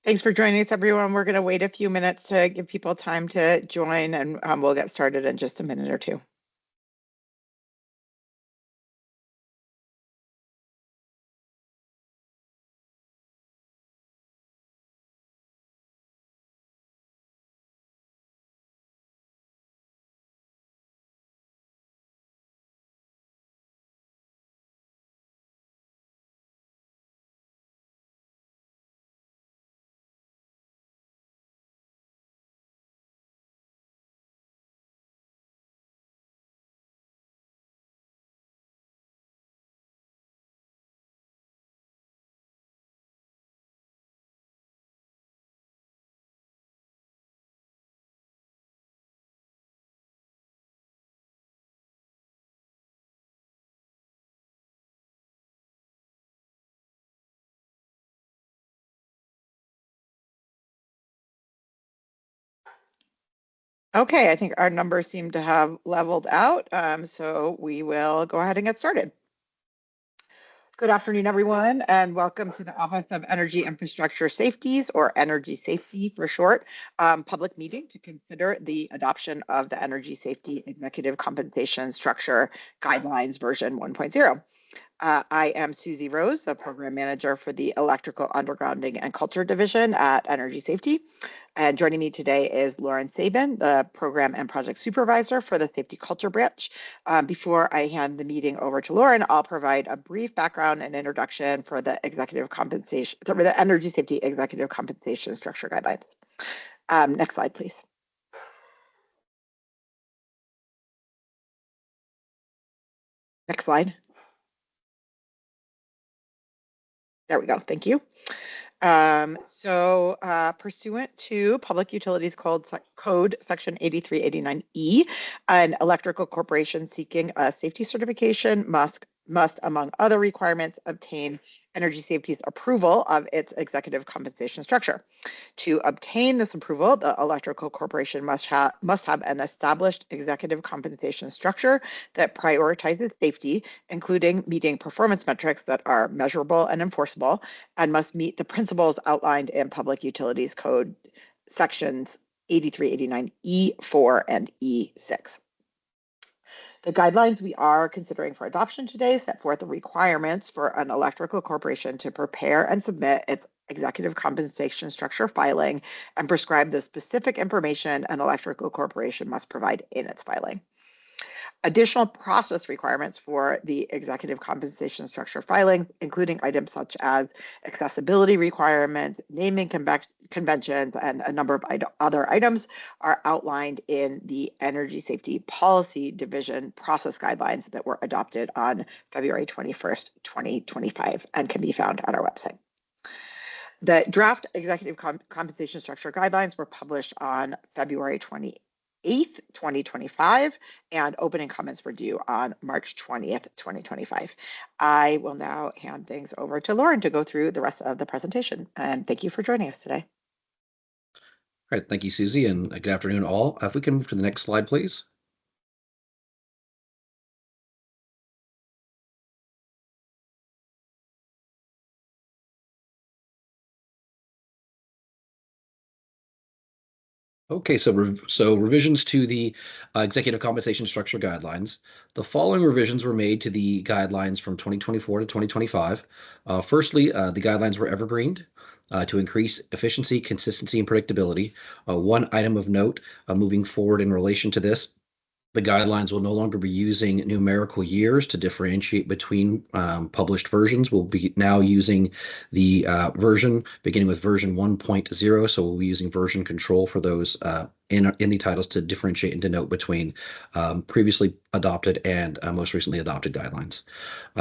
Thanks for joining us, everyone. We're going to wait a few minutes to give people time to join, and we'll get started in just a minute or two. Okay, I think our numbers seem to have leveled out, so we will go ahead and get started. Good afternoon, everyone, and welcome to the Office of Energy Infrastructure Safeties, or Energy Safety for short, public meeting to consider the adoption of the Energy Safety Executive Compensation Structure Guidelines version 1.0. I am Susie Rose, the program manager for the Electrical Undergrounding and Culture Division at Energy Safety. And joining me today is Lauren Sabin, the program and project supervisor for the Safety Culture Branch. Before I hand the meeting over to Lauren, I'll provide a brief background and introduction for the Energy Safety Executive Compensation Structure Guidelines. Next slide, please. Next slide. There we go. Thank you. Pursuant to Public Utilities Code Section 8389E, an electrical corporation seeking a safety certification must, among other requirements, obtain Energy Safety's approval of its executive compensation structure. To obtain this approval, the electrical corporation must have an established executive compensation structure that prioritizes safety, including meeting performance metrics that are measurable and enforceable, and must meet the principles outlined in Public Utilities Code sections 8389 E4 and E6. The guidelines we are considering for adoption today set forth the requirements for an electrical corporation to prepare and submit its executive compensation structure filing and prescribe the specific information an electrical corporation must provide in its filing. Additional process requirements for the executive compensation structure filing, including items such as accessibility requirements, naming conventions, and a number of other items, are outlined in the Energy Safety Policy Division process guidelines that were adopted on February 21st, 2025, and can be found on our website. The draft executive compensation structure guidelines were published on February 28th, 2025, and opening comments were due on March 20th, 2025. I will now hand things over to Lauren to go through the rest of the presentation. And thank you for joining us today. All right, thank you, Susie, and good afternoon, all. If we can move to the next slide, please. Okay, so revisions to the executive compensation structure guidelines. The following revisions were made to the guidelines from 2024 to 2025. Firstly, the guidelines were evergreened to increase efficiency, consistency, and predictability. One item of note moving forward in relation to this: the guidelines will no longer be using numerical years to differentiate between published versions. We'll be now using the version beginning with version 1.0. So we'll be using version control for those in the titles to differentiate and denote between previously adopted and most recently adopted guidelines.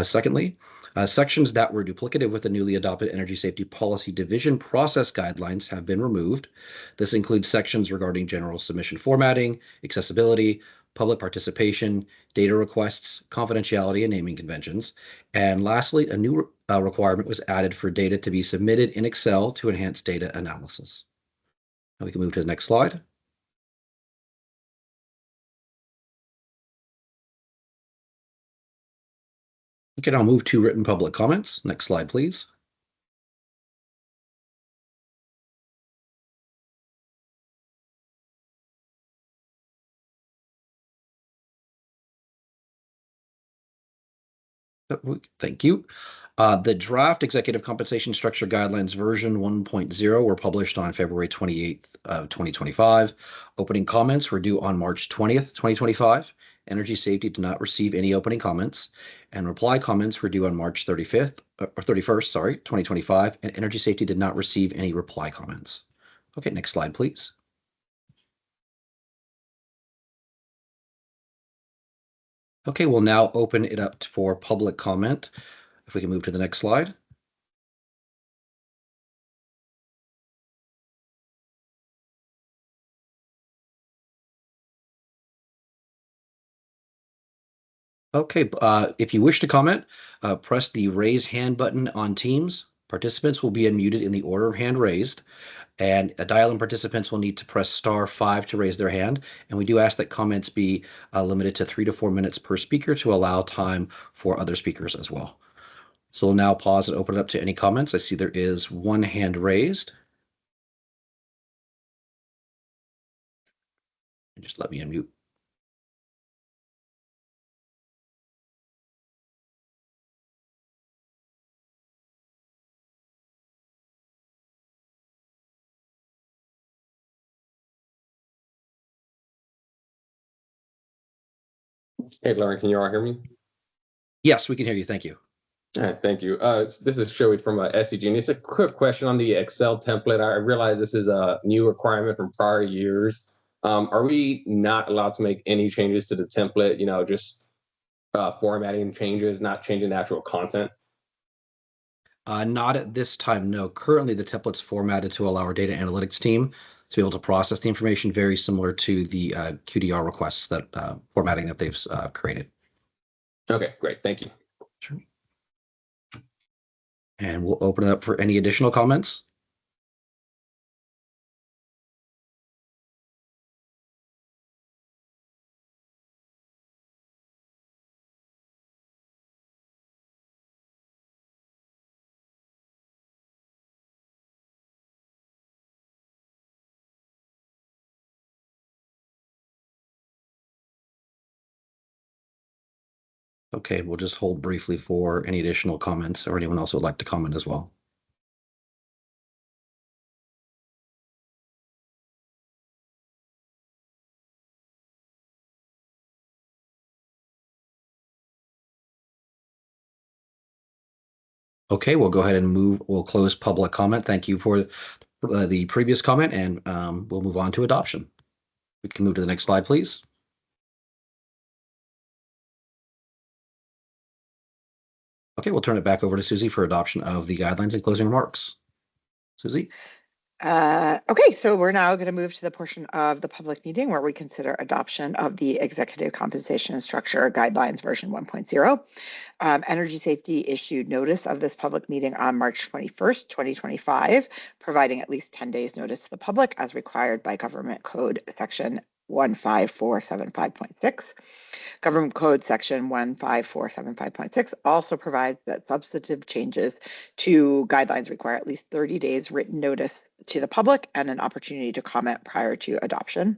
Secondly, sections that were duplicative with the newly adopted Energy Safety Policy Division process guidelines have been removed. This includes sections regarding general submission formatting, accessibility, public participation, data requests, confidentiality, and naming conventions. And lastly, a new requirement was added for data to be submitted in Excel to enhance data analysis. Now we can move to the next slide. We can now move to written public comments. Next slide, please. Thank you. The draft executive compensation structure guidelines version 1.0 were published on February 28th of 2025. Opening comments were due on March 20th, 2025. Energy safety did not receive any opening comments, and reply comments were due on March 31st, 2025, and energy safety did not receive any reply comments. Okay, next slide, please. Okay, we'll now open it up for public comment. If we can move to the next slide. Okay, if you wish to comment, press the raise hand button on Teams. Participants will be unmuted in the order of hand raised, and dial-in participants will need to press *5 to raise their hand. And we do ask that comments be limited to 3 to 4 minutes per speaker to allow time for other speakers as well. So we'll now pause and open it up to any comments. I see there is one hand raised. Just let me unmute. Hey, Lauren, can you all hear me? Yes, we can hear you. Thank you. All right, thank you. This is Joey from SCG, and it's a quick question on the Excel template. I realize this is a new requirement from prior years. Are we not allowed to make any changes to the template? Just formatting changes, not changing the actual content? Not at this time, no. Currently, the template's formatted to allow our data analytics team to be able to process the information, very similar to the QDR requests that formatting that they've created. Okay, great. Thank you. Sure. And we'll open it up for any additional comments. Okay, we'll just hold briefly for any additional comments or anyone else who would like to comment as well. Okay, we'll go ahead and we'll close public comment. Thank you for the previous comment, and we'll move on to adoption. We can move to the next slide, please. Okay, we'll turn it back over to Susie for adoption of the guidelines and closing remarks. Susie? Okay, so we're now going to move to the portion of the public meeting where we consider adoption of the Executive Compensation Structure Guidelines version 1.0. Energy Safety issued notice of this public meeting on March 21st, 2025, providing at least 10 days notice to the public as required by Government Code Section 15475.6. Government Code Section 15475.6 also provides that substantive changes to guidelines require at least 30 days written notice to the public and an opportunity to comment prior to adoption.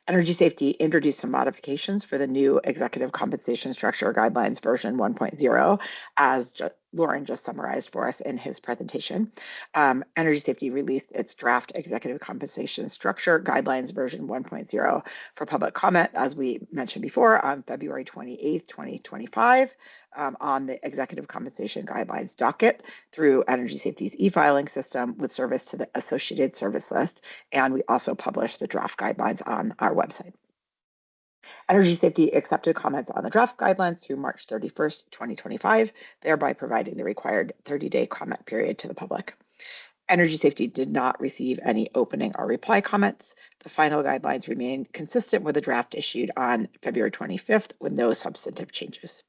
Energy Safety introduced some modifications for the new Executive Compensation Structure Guidelines version 1.0, as Lauren just summarized for us in his presentation. Energy Safety released its draft Executive Compensation Structure Guidelines version 1.0 for public comment, as we mentioned before, on February 28th, 2025, on the Executive Compensation Guidelines docket through Energy Safety's e-filing system with service to the Associated Service List, and we also published the draft guidelines on our website. Energy Safety accepted comments on the draft guidelines through March 31st, 2025, thereby providing the required 30-day comment period to the public. Energy Safety did not receive any opening or reply comments. The final guidelines remain consistent with the draft issued on February 25th with no substantive changes.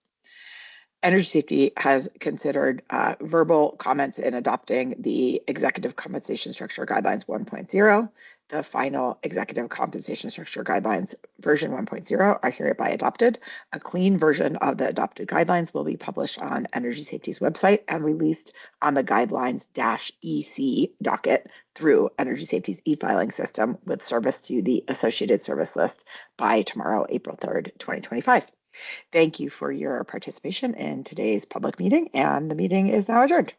Energy Safety has considered verbal comments in adopting the Executive Compensation Structure Guidelines 1.0. The final Executive Compensation Structure Guidelines version 1.0 are hereby adopted. A clean version of the adopted guidelines will be published on Energy Safety's website and released on the Guidelines-EC docket through Energy Safety's e-filing system with service to the Associated Service List by tomorrow, April 3rd, 2025. Thank you for your participation in today's public meeting, and the meeting is now adjourned.